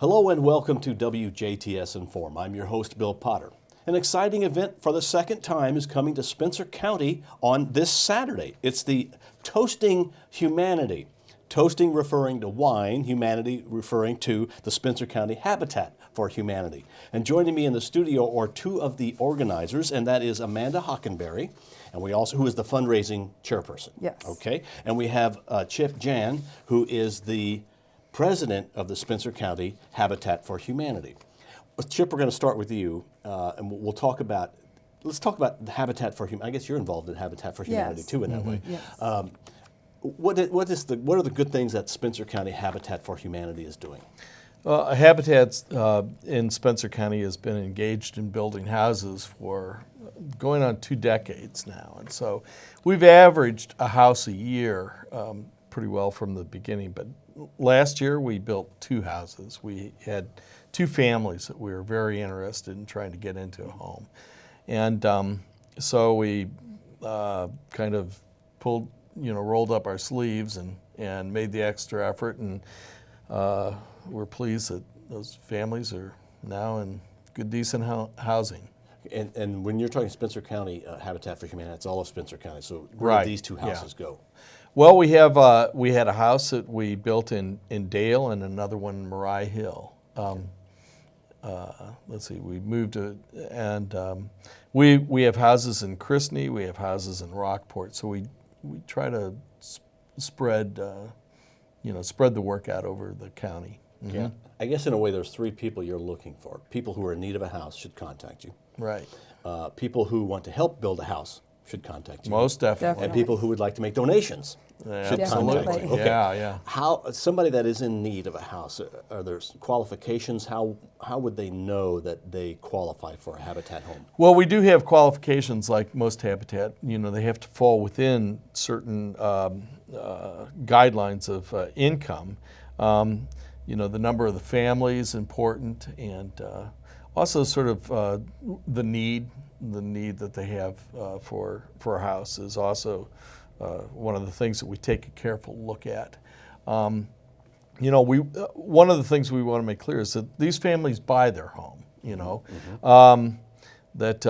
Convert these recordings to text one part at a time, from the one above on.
Hello and welcome to WJTS in.form. I'm your host, Bill Potter. An exciting event for the second time is coming to Spencer County on this Saturday. It's the Toasting Humanity. Toasting referring to wine, humanity referring to the Spencer County Habitat for Humanity. And joining me in the studio are two of the organizers, and that is Amanda Hockenberry, and we also who is the fundraising chairperson. Yes. Okay. And we have Jahn, who is the president of the Spencer County Habitat for Humanity. Chip, we're going to start with you, and we'll talk about. Let's talk about the Habitat for Humanity. I guess you're involved in Habitat for Humanity too, in that way. Yes. What are the good things that Spencer County Habitat for Humanity is doing? Habitat in Spencer County has been engaged in building houses for going on 2 decades now, and so we've averaged a house a year pretty well from the beginning. But last year we built 2 houses. We had 2 families that we were very interested in trying to get into a home, and so we kind of rolled up our sleeves and made the extra effort, and we're pleased that those families are now in good, decent housing. And when you're talking Spencer County Habitat for Humanity, it's all of Spencer County. So where did these 2 houses go? Well, we had a house that we built in Dale and another one in Mariah Hill. Let's see, we moved to, and we have houses in Christney, we have houses in Rockport. So we try to spread the work out over the county. Mm-hmm. Yeah. I guess in a way there's 3 people you're looking for. People who are in need of a house should contact you. Right. People who want to help build a house should contact you. Most definitely. And people who would like to make donations should contact you. Okay. Yeah. How somebody that is in need of a house, are there qualifications? How would they know that they qualify for a Habitat home? Well, we do have qualifications like most Habitat. They have to fall within certain guidelines of income. The number of the family is important, and also sort of the need that they have for a house is also one of the things that we take a careful look at. One of the things we want to make clear is that these families buy their home. That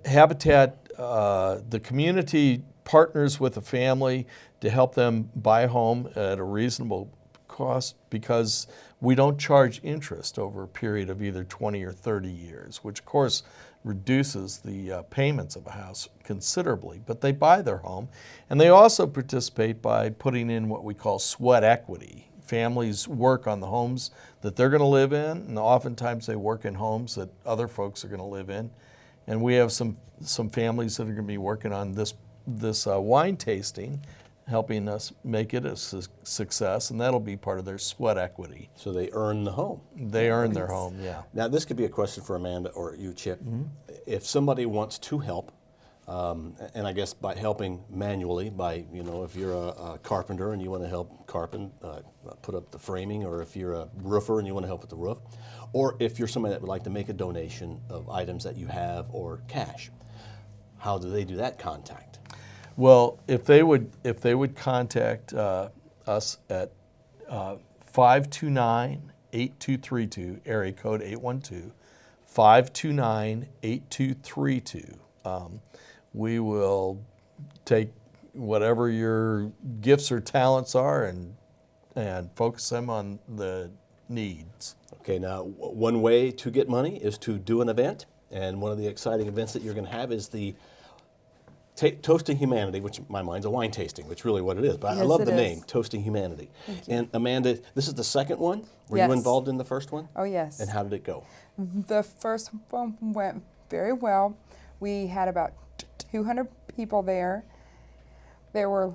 Habitat, the community partners with a family to help them buy a home at a reasonable cost, because we don't charge interest over a period of either 20 or 30 years, which of course reduces the payments of a house considerably. But they buy their home, and they also participate by putting in what we call sweat equity. Families work on the homes that they're going to live in, and oftentimes they work in homes that other folks are going to live in. And we have some families that are going to be working on this wine tasting, helping us make it a success, and that'll be part of their sweat equity. So they earn the home. They earn their home, yeah. Now this could be a question for Amanda or you, Chip. Mm-hmm. If somebody wants to help, and I guess by helping manually, if you're a carpenter and you want to help put up the framing, or if you're a roofer and you want to help with the roof, or if you're somebody that would like to make a donation of items that you have or cash, how do they do that contact? Well, if they would contact us at 529-8232, area code 812-529-8232, we will take whatever your gifts or talents are and focus them on the needs. Okay, now one way to get money is to do an event, and one of the exciting events that you're going to have is the Toasting Humanity, which in my mind's a wine tasting, which is really what it is. But I love the name, Toasting Humanity. And Amanda, this is the second one? Were you involved in the first one? Oh, yes. And how did it go? The first one went very well. We had about 200 people there. There were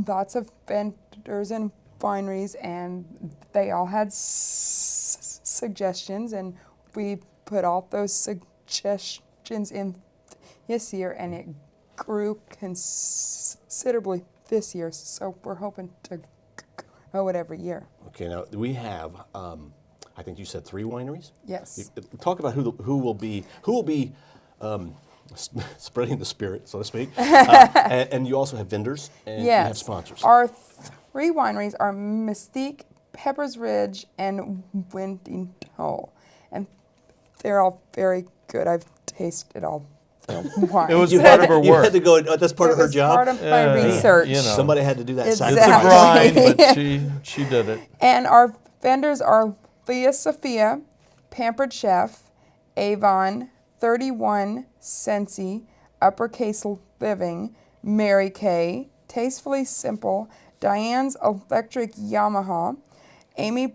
lots of vendors and wineries, and they all had suggestions, and we put all those suggestions in this year, and it grew considerably this year, so we're hoping to grow it every year. Okay, now we have, I think you said 3 wineries? Yes. Talk about who will be spreading the spirit, so to speak. And you also have vendors and you have sponsors. Our 3 wineries are Mystique, Pepper's Ridge, and Windy Hole. And they're all very good. I've tasted all the wines. It was part of her You work. had to go, that's part of her job? Part of my research. you know. Somebody had to do that Exactly. It's a sacrifice. grind, but she did it. And our vendors are Leah Sophia, Pampered Chef, Avon, 31, Sensi, Uppercase Living, Mary Kay, Tastefully Simple, Diane's Electric Yamaha, Amy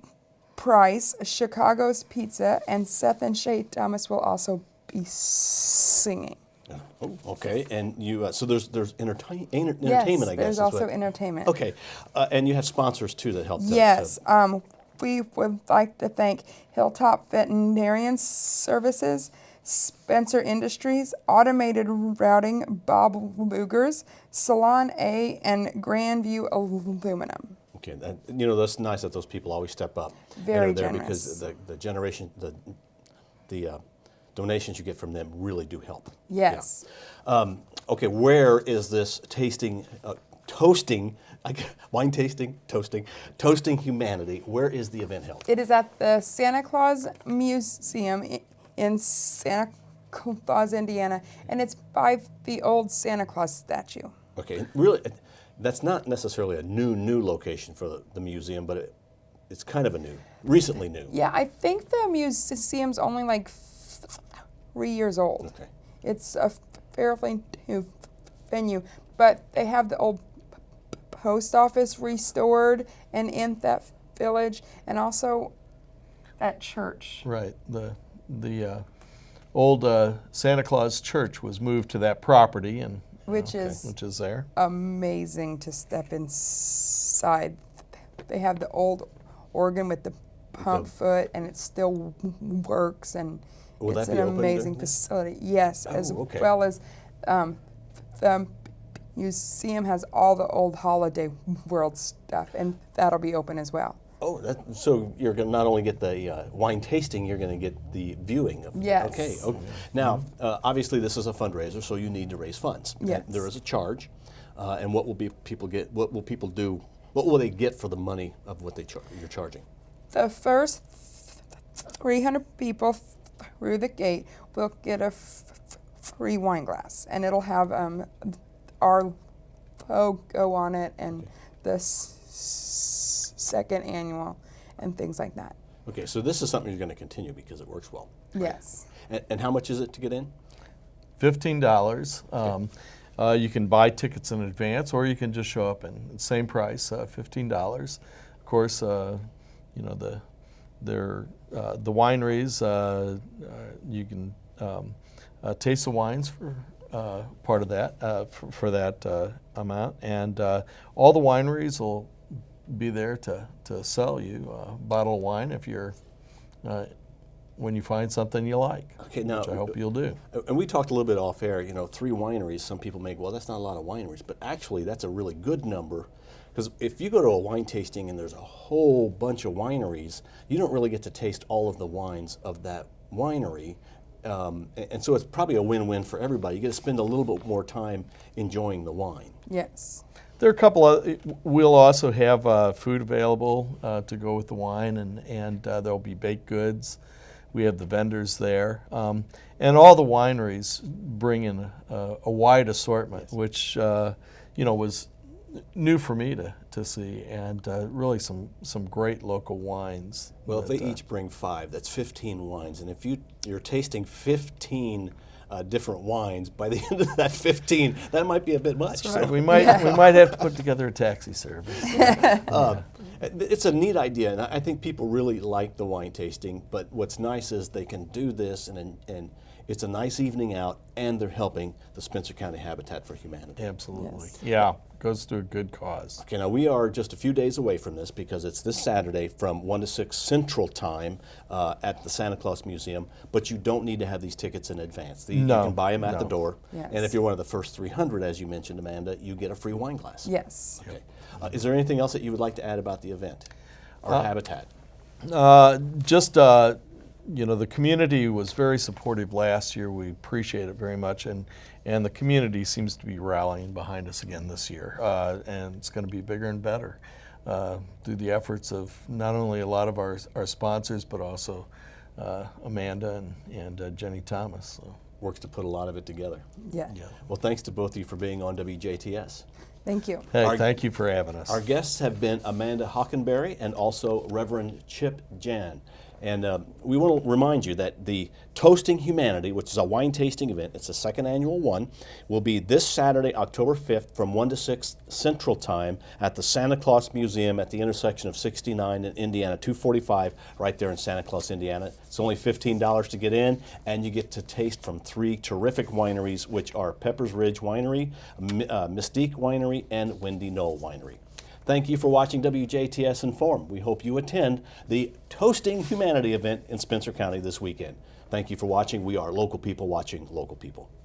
Price, Chicago's Pizza, and Seth and Shay Thomas will also be singing. Oh, okay, and you so there's entertainment, I guess. Yes, there's is also what- entertainment. Okay, and you have sponsors too that help. Yes, we would like to thank Hilltop Veterinarian Services, Spencer Industries, Automated Routing, Bob Lugers, Salon A, and Grandview Aluminum. Okay, that's nice that those people always step up. Very and are there generous. because the generation, the donations you get from them really do help. Yes. Yeah. Okay, where is this toasting humanity? Where is the event held? It is at the Santa Claus Museum in Santa Claus, Indiana, and it's by the old Santa Claus statue. Okay, really, that's not necessarily a new location for the museum, but it's kind of recently new. Yeah, I think the museum's only like 3 years old. Okay. It's a fairly new venue, but they have the old post office restored and in that village, and also that church. Right. The old Santa Claus Church was moved to that property, and Which is there. amazing to step inside. They have the old organ with the pump foot, and it still works, and Will it's that an be open amazing during the- facility. Yes, as okay. well as the museum has all the old Holiday World stuff, and that'll be open as well. Oh, so you're going to not only get the wine tasting, you're going to get the viewing of. Yes. Okay. Now, obviously, this is a fundraiser, so you need to raise funds. Yes. And there is a charge, and what will people get? What will people do? What will they get for the money of what you're charging? The first 300 people through the gate will get a free wine glass, and it'll have our logo on it and the second annual and things like that. Okay, so this is something you're going to continue because it works well. Yes. And how much is it to get in? $15. You can buy tickets in advance, or you can just show up and same price, $15. Of course, the wineries, you can taste the wines for part of that for that amount, and all the wineries will be there to sell you a bottle of wine if you're when you find something you like. Okay, now, which I hope you'll do. And we talked a little bit off air, 3 wineries, some people make, well, that's not a lot of wineries, but actually that's a really good number, because if you go to a wine tasting and there's a whole bunch of wineries, you don't really get to taste all of the wines of that winery, and so it's probably a win-win for everybody. You get to spend a little bit more time enjoying the wine. Yes. There are a couple of, we'll also have food available to go with the wine, and there'll be baked goods. We have the vendors there. And all the wineries bring in a wide assortment, which, was new for me to see, and really some great local wines. Well, if they each bring 5, that's 15 wines, and if you're tasting 15 different wines, by the end of that 15, that might be a bit much. Right. So. We might have to put together a taxi service. It's a neat idea, and I think people really like the wine tasting, but what's nice is they can do this, and it's a nice evening out, and they're helping the Spencer County Habitat for Humanity. Absolutely. Yes. Yeah, goes to a good cause. Okay, now we are just a few days away from this because it's this Saturday from 1 to 6 Central Time at the Santa Claus Museum, but you don't need to have these tickets in advance. You can buy them at the door, Yes. and if you're one of the first 300, as you mentioned, Amanda, you get a free wine glass. Yes. Okay. Is there anything else that you would like to add about the event or Habitat? The community was very supportive last year. We appreciate it very much, and the community seems to be rallying behind us again this year, and it's going to be bigger and better. through the efforts of not only a lot of our sponsors, but also Amanda and Jenny Thomas. So. Works to put a lot of it together. Yeah. Well, thanks to both of you for being on WJTS. Thank you. Hey, thank you for having us. Our guests have been Amanda Hockenberry and also Reverend Chip Jahn. And we want to remind you that the Toasting Humanity, which is a wine tasting event, it's the second annual one, will be this Saturday, October 5th from 1 to 6 Central Time at the Santa Claus Museum at the intersection of 69 and Indiana 245, right there in Santa Claus, Indiana. It's only $15 to get in, and you get to taste from 3 terrific wineries, which are Pepper's Ridge Winery, Mystique Winery, and Windy Knoll Winery. Thank you for watching WJTS in.form. We hope you attend the Toasting Humanity event in Spencer County this weekend. Thank you for watching. We are local people watching local people.